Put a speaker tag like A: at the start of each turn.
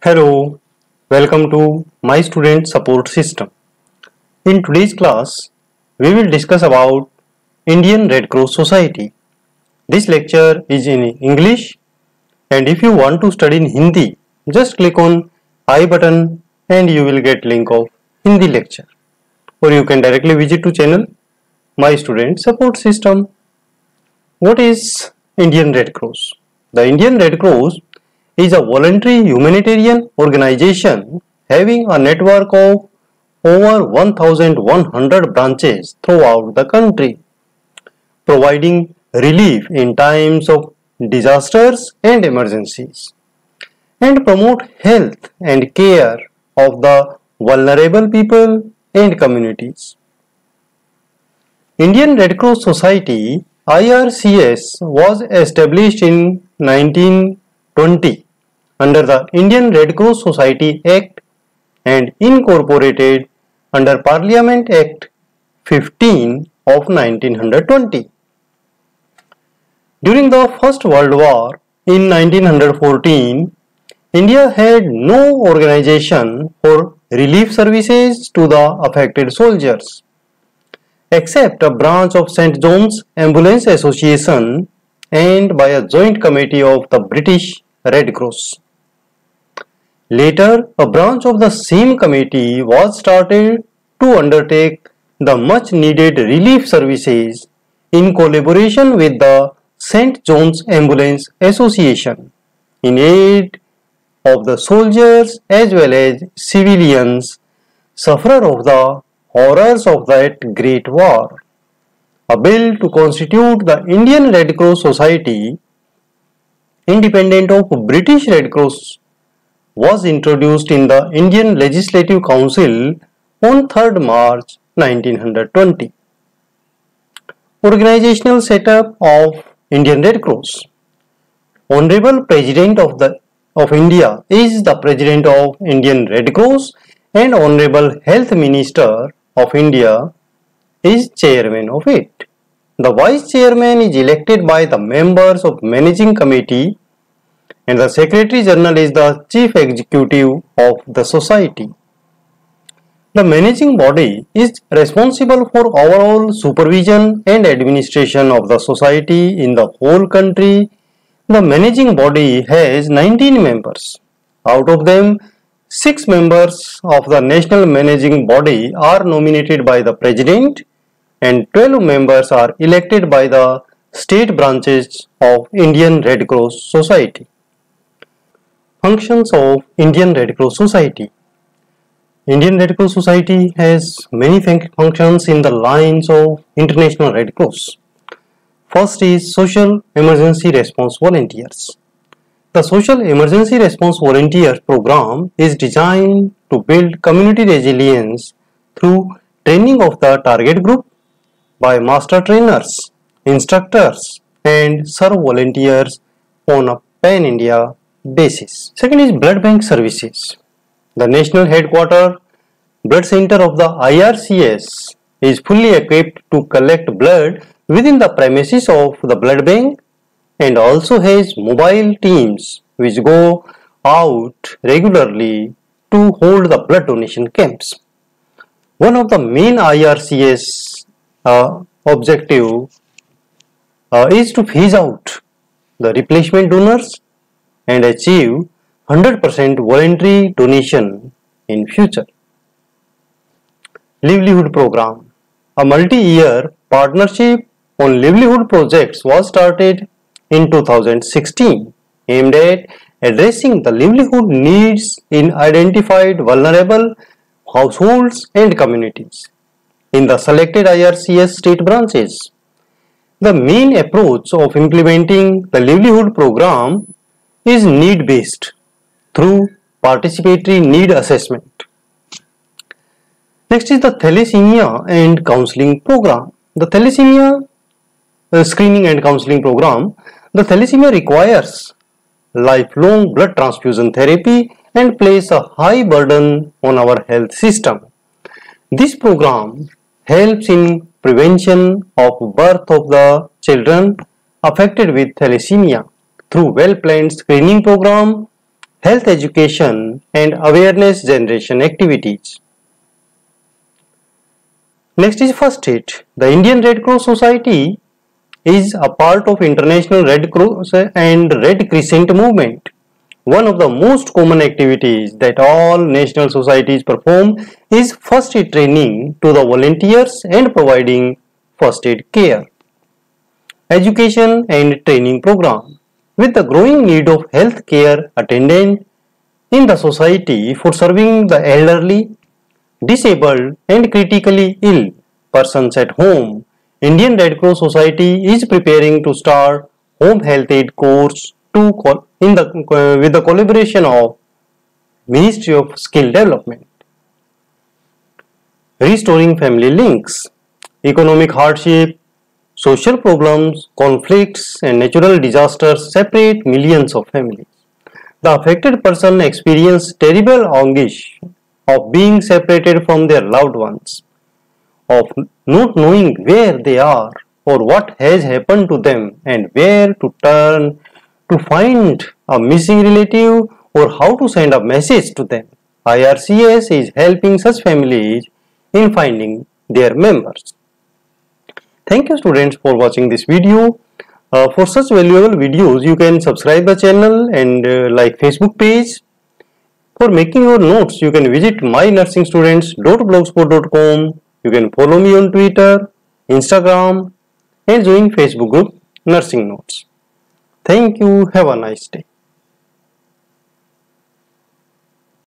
A: Hello, welcome to my student support system. In today's class, we will discuss about Indian Red Cross Society. This lecture is in English, and if you want to study in Hindi, just click on I button and you will get link of Hindi lecture. Or you can directly visit to channel My Student Support System. What is Indian Red Cross? The Indian Red Cross is a voluntary humanitarian organization having a network of over 1,100 branches throughout the country, providing relief in times of disasters and emergencies, and promote health and care of the vulnerable people and communities. Indian Red Cross Society IRCS was established in 1920 under the Indian Red Cross Society Act and incorporated under Parliament Act 15 of 1920. During the First World War in 1914, India had no organization for relief services to the affected soldiers, except a branch of St. John's Ambulance Association and by a joint committee of the British Red Cross. Later, a branch of the same committee was started to undertake the much needed relief services in collaboration with the St. John's Ambulance Association in aid of the soldiers as well as civilians sufferers of the horrors of that great war. A bill to constitute the Indian Red Cross Society, independent of British Red Cross, was introduced in the Indian Legislative Council on 3rd March 1920. Organizational setup of Indian Red Cross. Honorable President of India is the President of Indian Red Cross and Honorable Health Minister of India is Chairman of it. The Vice Chairman is elected by the members of Managing Committee and the Secretary General is the Chief Executive of the Society. The managing body is responsible for overall supervision and administration of the society in the whole country. The managing body has 19 members. Out of them, 6 members of the national managing body are nominated by the President and 12 members are elected by the state branches of Indian Red Cross Society. Functions of Indian Red Cross Society. Indian Red Cross Society has many functions in the lines of International Red Cross. First is Social Emergency Response Volunteers. The Social Emergency Response Volunteers program is designed to build community resilience through training of the target group by master trainers, instructors, and serve volunteers on a pan-India basis. Second is Blood Bank Services. The national headquarters blood center of the IRCS is fully equipped to collect blood within the premises of the blood bank and also has mobile teams which go out regularly to hold the blood donation camps. One of the main IRCS objective is to phase out the replacement donors and achieve 100% voluntary donation in future. Livelihood Program. A multi-year partnership on livelihood projects was started in 2016 aimed at addressing the livelihood needs in identified vulnerable households and communities in the selected IRCS state branches. The main approach of implementing the livelihood program is need-based through participatory need assessment. Next is the Thalassemia and Counseling Program. The Thalassemia Screening and Counseling Program. The thalassemia requires lifelong blood transfusion therapy and places a high burden on our health system. This program helps in prevention of birth of the children affected with thalassemia through well-planned screening program health education and awareness generation activities. Next is first aid. The Indian Red Cross Society is a part of International Red Cross and Red Crescent movement. One of the most common activities that all national societies perform is first aid training to the volunteers and providing first aid care. Education and training program. With the growing need of health care attendant in the society for serving the elderly, disabled and critically ill persons at home, Indian Red Cross Society is preparing to start home health aid course with the collaboration of Ministry of Skill Development. Restoring family links. Economic hardship, social problems, conflicts and natural disasters separate millions of families. The affected person experiences terrible anguish of being separated from their loved ones, of not knowing where they are or what has happened to them and where to turn to find a missing relative or how to send a message to them. IRCS is helping such families in finding their members. Thank you students for watching this video. For such valuable videos, you can subscribe the channel and like Facebook page. For making your notes, you can visit mynursingstudents.blogspot.com. You can follow me on Twitter, Instagram and join Facebook group Nursing Notes. Thank you. Have a nice day.